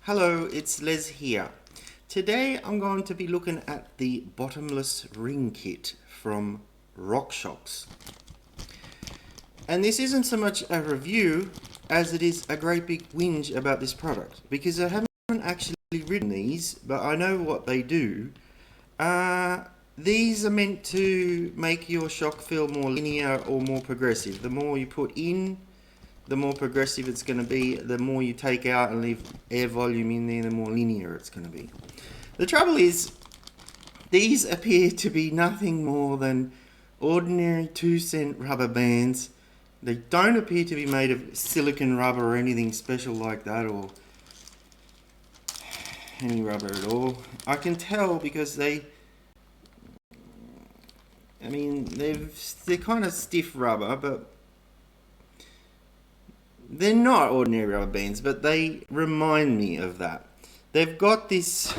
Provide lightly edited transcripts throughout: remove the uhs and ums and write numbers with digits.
Hello, it's Les here. Today I'm going to be looking at the bottomless ring kit from Rockshox. And this isn't so much a review as it is a great big whinge about this product, because I haven't actually ridden these, but I know what they do. These are meant to make your shock feel more linear or more progressive. The more you put in, the more progressive it's going to be. The more you take out and leave air volume in there, the more linear it's going to be. The trouble is, these appear to be nothing more than ordinary 2-cent rubber bands. They don't appear to be made of silicone rubber or anything special like that, or any rubber at all. I can tell because they're kind of stiff rubber, but they're not ordinary rubber bands, but they remind me of that. They've got this,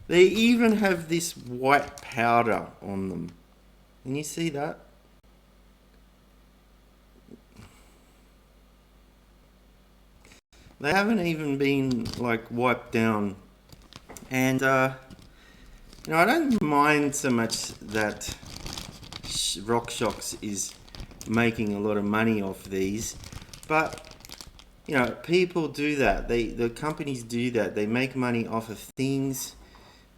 they even have this white powder on them. Can you see that? They haven't even been like wiped down. And I don't mind so much that Rockshox is making a lot of money off these, but people do that. The companies do that. They make money off of things.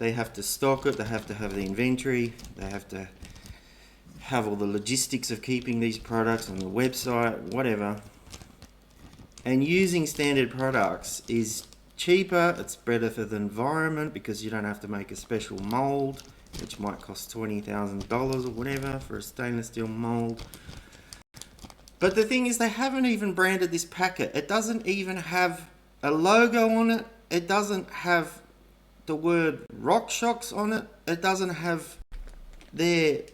They have to stock it. They have to have the inventory. They have to have all the logistics of keeping these products on the website, whatever. And using standard products is cheaper. It's better for the environment because you don't have to make a special mold, which might cost $20,000 or whatever for a stainless steel mold. But the thing is, they haven't even branded this packet. It doesn't even have a logo on it. It doesn't have the word Rockshox on it. It doesn't have the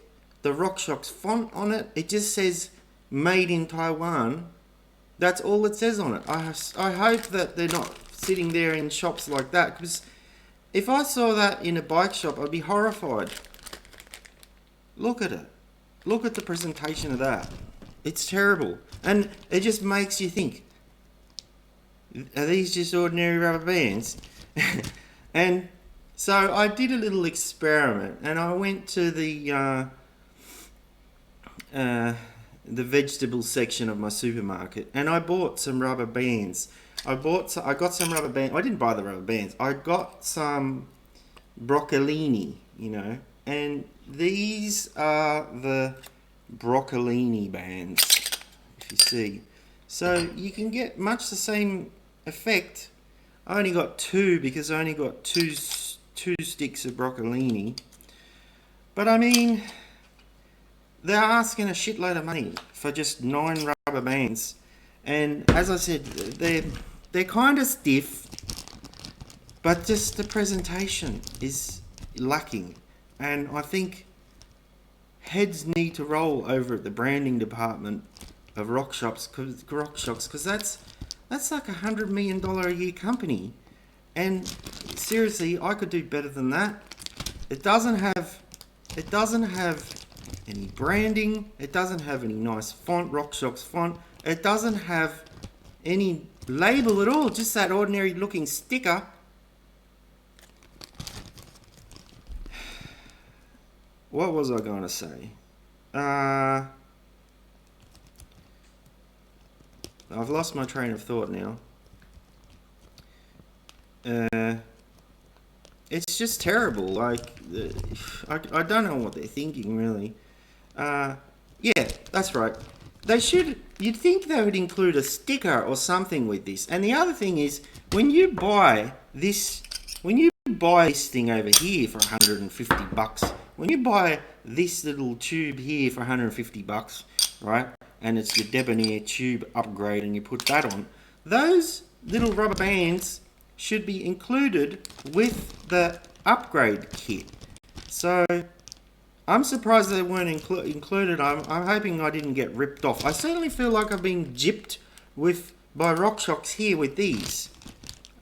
Rockshox font on it. It just says made in Taiwan. That's all it says on it. I hope that they're not sitting there in shops like that, because if I saw that in a bike shop, I'd be horrified. Look at it. Look at the presentation of that. It's terrible. And it just makes you think, are these just ordinary rubber bands? And so I did a little experiment, and I went to the vegetable section of my supermarket, and I bought some rubber bands. I got some rubber bands. I didn't buy the rubber bands. I got some broccolini, and these are the broccolini bands, if you see. So you can get much the same effect. I only got two because I only got two sticks of broccolini. But I mean, they're asking a shitload of money for just 9 rubber bands. And as I said, they're kind of stiff, but just the presentation is lacking. And I think heads need to roll over at the branding department of Rockshox, because that's like $100 million a year company, and seriously, I could do better than that. It doesn't have any branding. It doesn't have any nice font, Rockshox font. It doesn't have any label at all. Just that ordinary looking sticker. What was I going to say? I've lost my train of thought now. It's just terrible. Like, I don't know what they're thinking, really. Yeah, that's right. You'd think they would include a sticker or something with this. And the other thing is, when you buy this thing over here for $150, when you buy this little tube here for $150, right, and it's your debonair tube upgrade, and you put that on, those little rubber bands should be included with the upgrade kit. So I'm surprised they weren't included. I'm hoping I didn't get ripped off. I certainly feel like I've been gypped by Rockshox here with these.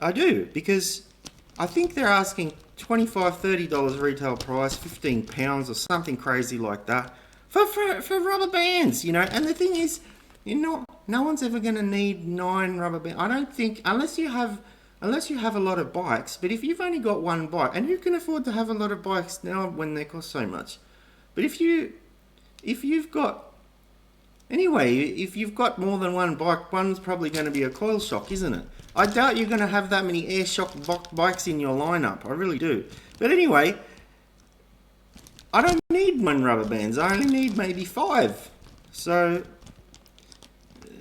I do, because I think they're asking $25, $30 retail price, £15 or something crazy like that for rubber bands, And the thing is, you're not No one's ever going to need 9 rubber bands. I don't think, unless you have a lot of bikes. But if you've only got one bike, and you can afford to have a lot of bikes now when they cost so much, but if you've got more than one bike, one's probably going to be a coil shock, isn't it? I doubt you're going to have that many air shock bikes in your lineup. I really do. But anyway, I don't need 1 rubber bands. I only need maybe 5. So,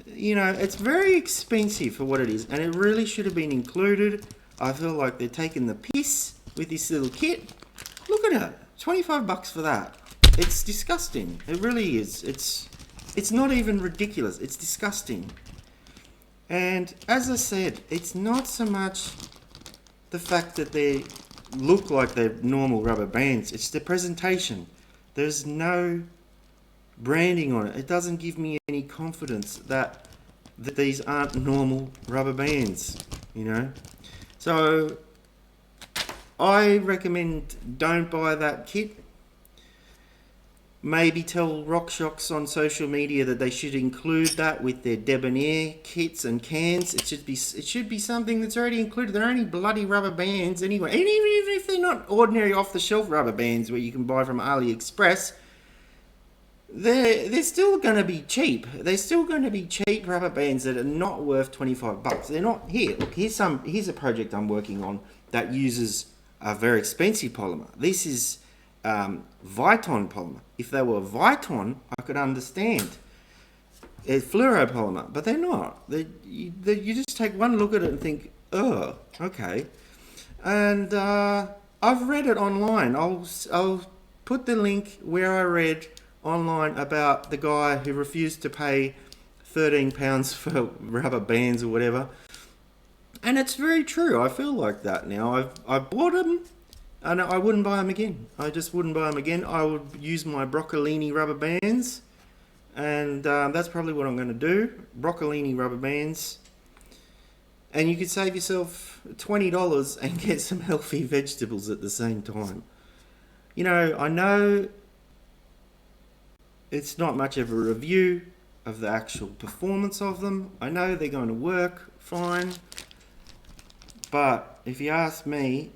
you know, it's very expensive for what it is, and it really should have been included. I feel like they're taking the piss with this little kit. Look at it, $25 for that. It's disgusting. It really is. It's not even ridiculous. It's disgusting. And as I said, it's not so much the fact that they look like they're normal rubber bands. It's the presentation. There's no branding on it. It doesn't give me any confidence that these aren't normal rubber bands, you know. So I recommend don't buy that kit. Maybe tell Rockshox on social media that they should include that with their debonair kits and cans. It should be something that's already included. They're only bloody rubber bands anyway. And even if they're not ordinary off-the-shelf rubber bands where you can buy from AliExpress, they're still going to be cheap. They're still going to be cheap rubber bands that are not worth $25. They're not. Here, look, here's a project I'm working on that uses a very expensive polymer. This is Viton polymer. If they were Viton, I could understand. It's fluoropolymer, but they're not. You just take one look at it and think, oh, okay. And I've read it online. I'll put the link where I read online about the guy who refused to pay £13 for rubber bands or whatever. And it's very true. I feel like that now. I bought them. And I wouldn't buy them again. I just wouldn't buy them again. I would use my broccolini rubber bands. And that's probably what I'm going to do. Broccolini rubber bands. And you could save yourself $20 and get some healthy vegetables at the same time. You know, I know it's not much of a review of the actual performance of them. I know they're going to work fine. But if you ask me,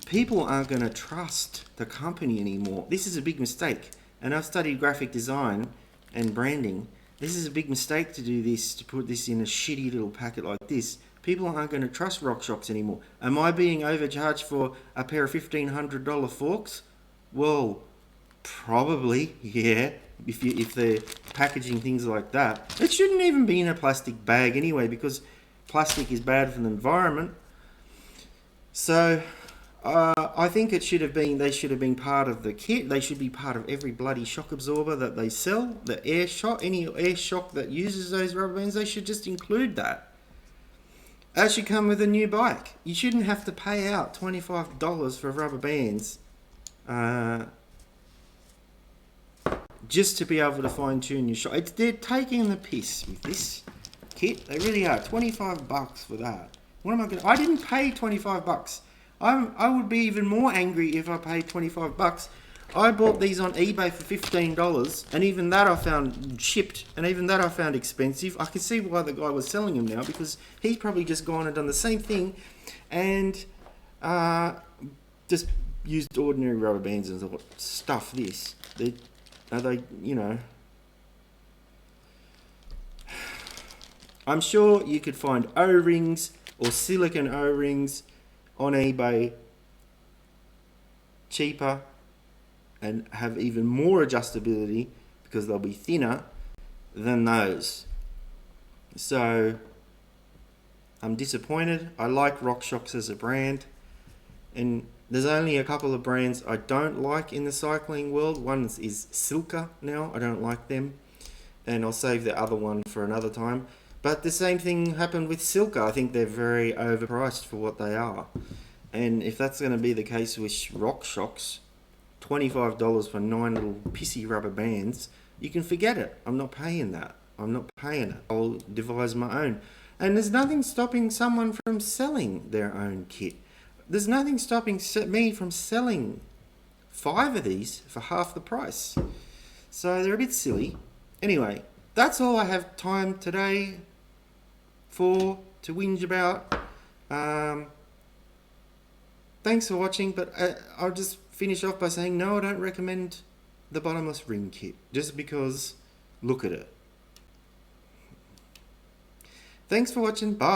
people aren't going to trust the company anymore. This is a big mistake. And I've studied graphic design and branding. This is a big mistake to do this, to put this in a shitty little packet like this. People aren't going to trust Rockshox anymore. Am I being overcharged for a pair of $1,500 forks? Well, probably, yeah. If they're packaging things like that. It shouldn't even be in a plastic bag anyway, because plastic is bad for the environment. So I think they should have been part of the kit. They should be part of every bloody shock absorber that they sell. The air shock, any air shock that uses those rubber bands, they should just include that. That should come with a new bike. You shouldn't have to pay out $25 for rubber bands just to be able to fine tune your shock. They're taking the piss with this kit. They really are. $25 for that. What am I going to... I didn't pay $25. I would be even more angry if I paid $25. I bought these on eBay for $15, and even that I found shipped, and even that I found expensive. I can see why the guy was selling them now, because he's probably just gone and done the same thing, and just used ordinary rubber bands and thought, stuff this. You know... I'm sure you could find O-rings or silicone O-rings on eBay cheaper and have even more adjustability because they'll be thinner than those. So I'm disappointed. I like Rockshox as a brand, and there's only a couple of brands I don't like in the cycling world. One is Silka now. I don't like them, and I'll save the other one for another time. But the same thing happened with Silka. I think they're very overpriced for what they are. And if that's going to be the case with Rockshox, $25 for 9 little pissy rubber bands, you can forget it. I'm not paying that. I'm not paying it. I'll devise my own. And there's nothing stopping someone from selling their own kit. There's nothing stopping me from selling 5 of these for half the price. So they're a bit silly. Anyway, that's all I have time today to whinge about. Thanks for watching, but I'll just finish off by saying no, I don't recommend the bottomless ring kit, just because look at it. Thanks for watching, bye.